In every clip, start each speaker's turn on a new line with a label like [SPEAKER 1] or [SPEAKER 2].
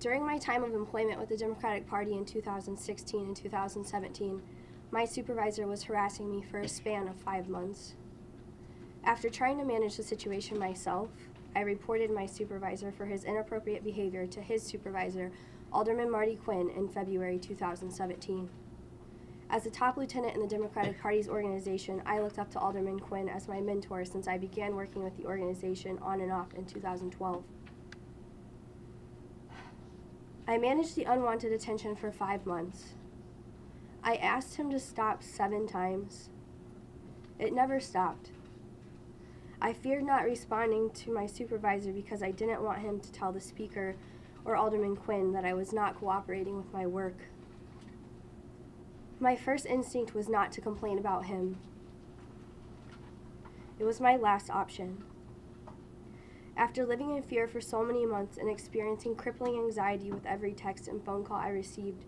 [SPEAKER 1] During my time of employment with the Democratic Party in 2016 and 2017, my supervisor was harassing me for a span of 5 months. After trying to manage the situation myself, I reported my supervisor for his inappropriate behavior to his supervisor, Alderman Marty Quinn, in February 2017. As a top lieutenant in the Democratic Party's organization, I looked up to Alderman Quinn as my mentor since I began working with the organization on and off in 2012. I managed the unwanted attention for 5 months. I asked him to stop 7 times. It never stopped. I feared not responding to my supervisor because I didn't want him to tell the Speaker or Alderman Quinn that I was not cooperating with my work. My first instinct was not to complain about him. It was my last option. After living in fear for so many months and experiencing crippling anxiety with every text and phone call I received,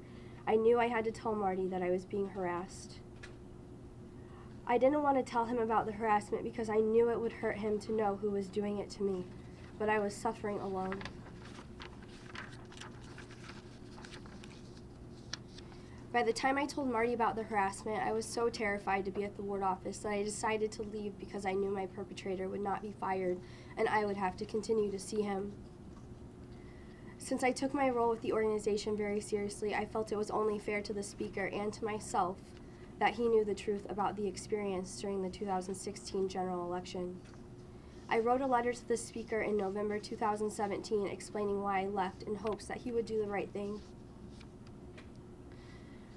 [SPEAKER 1] I knew I had to tell Marty that I was being harassed. I didn't want to tell him about the harassment because I knew it would hurt him to know who was doing it to me, but I was suffering alone. By the time I told Marty about the harassment, I was so terrified to be at the ward office that I decided to leave because I knew my perpetrator would not be fired and I would have to continue to see him. Since I took my role with the organization very seriously, I felt it was only fair to the Speaker and to myself that he knew the truth about the experience during the 2016 general election. I wrote a letter to the Speaker in November 2017 explaining why I left in hopes that he would do the right thing.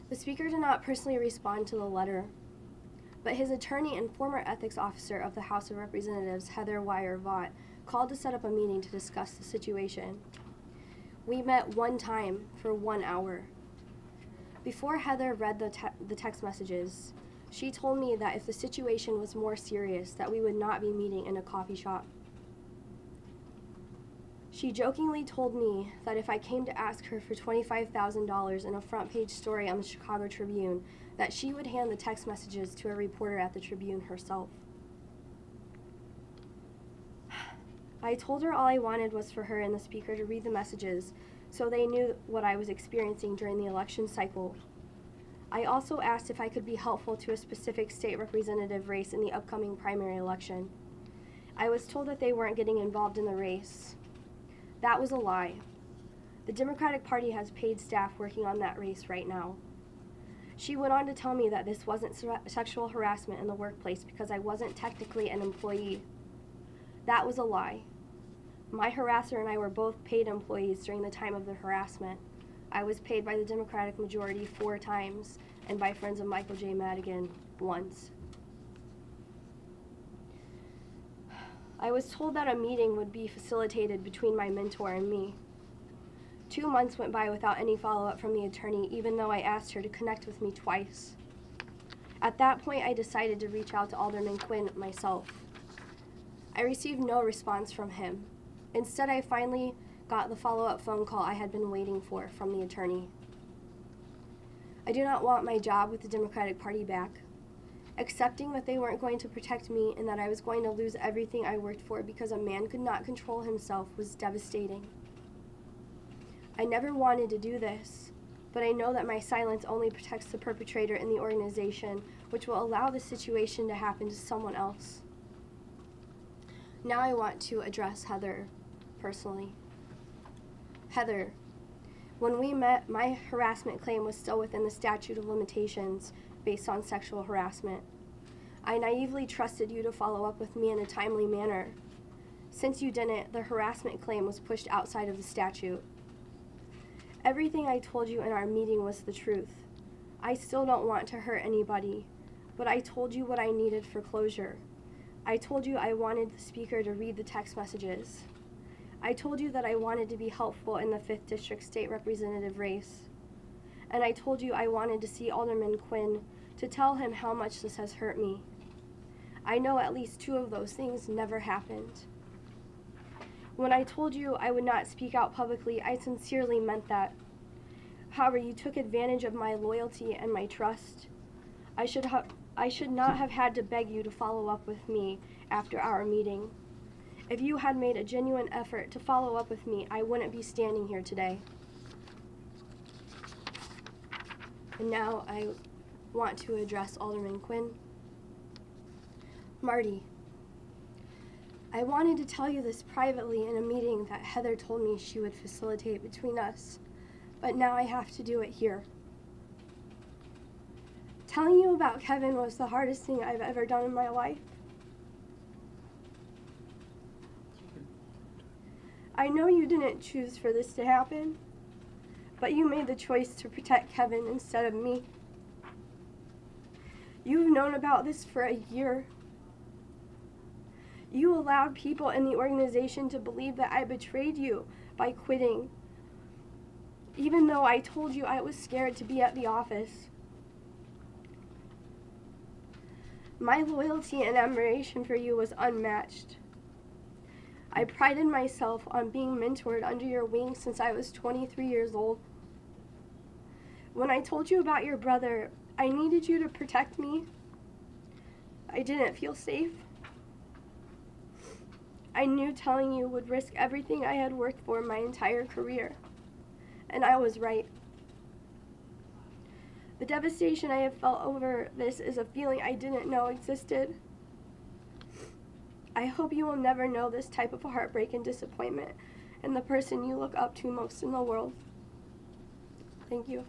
[SPEAKER 1] The Speaker did not personally respond to the letter, but his attorney and former ethics officer of the House of Representatives, Heather Wyer-Vaught, called to set up a meeting to discuss the situation. We met one time for 1 hour. Before Heather read the text messages, she told me that if the situation was more serious, that we would not be meeting in a coffee shop. She jokingly told me that if I came to ask her for $25,000 in a front-page story on the Chicago Tribune, that she would hand the text messages to a reporter at the Tribune herself. I told her all I wanted was for her and the Speaker to read the messages so they knew what I was experiencing during the election cycle. I also asked if I could be helpful to a specific state representative race in the upcoming primary election. I was told that they weren't getting involved in the race. That was a lie. The Democratic Party has paid staff working on that race right now. She went on to tell me that this wasn't sexual harassment in the workplace because I wasn't technically an employee. That was a lie. My harasser and I were both paid employees during the time of the harassment. I was paid by the Democratic majority 4 times and by friends of Michael J. Madigan once. I was told that a meeting would be facilitated between my mentor and me. 2 months went by without any follow-up from the attorney, even though I asked her to connect with me twice. At that point, I decided to reach out to Alderman Quinn myself. I received no response from him. Instead, I finally got the follow-up phone call I had been waiting for from the attorney. I do not want my job with the Democratic Party back. Accepting that they weren't going to protect me and that I was going to lose everything I worked for because a man could not control himself was devastating. I never wanted to do this, but I know that my silence only protects the perpetrator in the organization, which will allow the situation to happen to someone else. Now I want to address Heather personally. Heather, when we met, my harassment claim was still within the statute of limitations based on sexual harassment. I naively trusted you to follow up with me in a timely manner. Since you didn't, the harassment claim was pushed outside of the statute. Everything I told you in our meeting was the truth. I still don't want to hurt anybody, but I told you what I needed for closure. I told you I wanted the Speaker to read the text messages. I told you that I wanted to be helpful in the 5th District State Representative race. And I told you I wanted to see Alderman Quinn to tell him how much this has hurt me. I know at least 2 of those things never happened. When I told you I would not speak out publicly, I sincerely meant that. However, you took advantage of my loyalty and my trust. I should not have had to beg you to follow up with me after our meeting. If you had made a genuine effort to follow up with me, I wouldn't be standing here today. And now I want to address Alderman Quinn. Marty, I wanted to tell you this privately in a meeting that Heather told me she would facilitate between us, but now I have to do it here. Telling you about Kevin was the hardest thing I've ever done in my life. I know you didn't choose for this to happen, but you made the choice to protect Kevin instead of me. You've known about this for a year. You allowed people in the organization to believe that I betrayed you by quitting, even though I told you I was scared to be at the office. My loyalty and admiration for you was unmatched. I prided myself on being mentored under your wing since I was 23 years old. When I told you about your brother, I needed you to protect me. I didn't feel safe. I knew telling you would risk everything I had worked for my entire career, and I was right. The devastation I have felt over this is a feeling I didn't know existed. I hope you will never know this type of heartbreak and disappointment in the person you look up to most in the world. Thank you.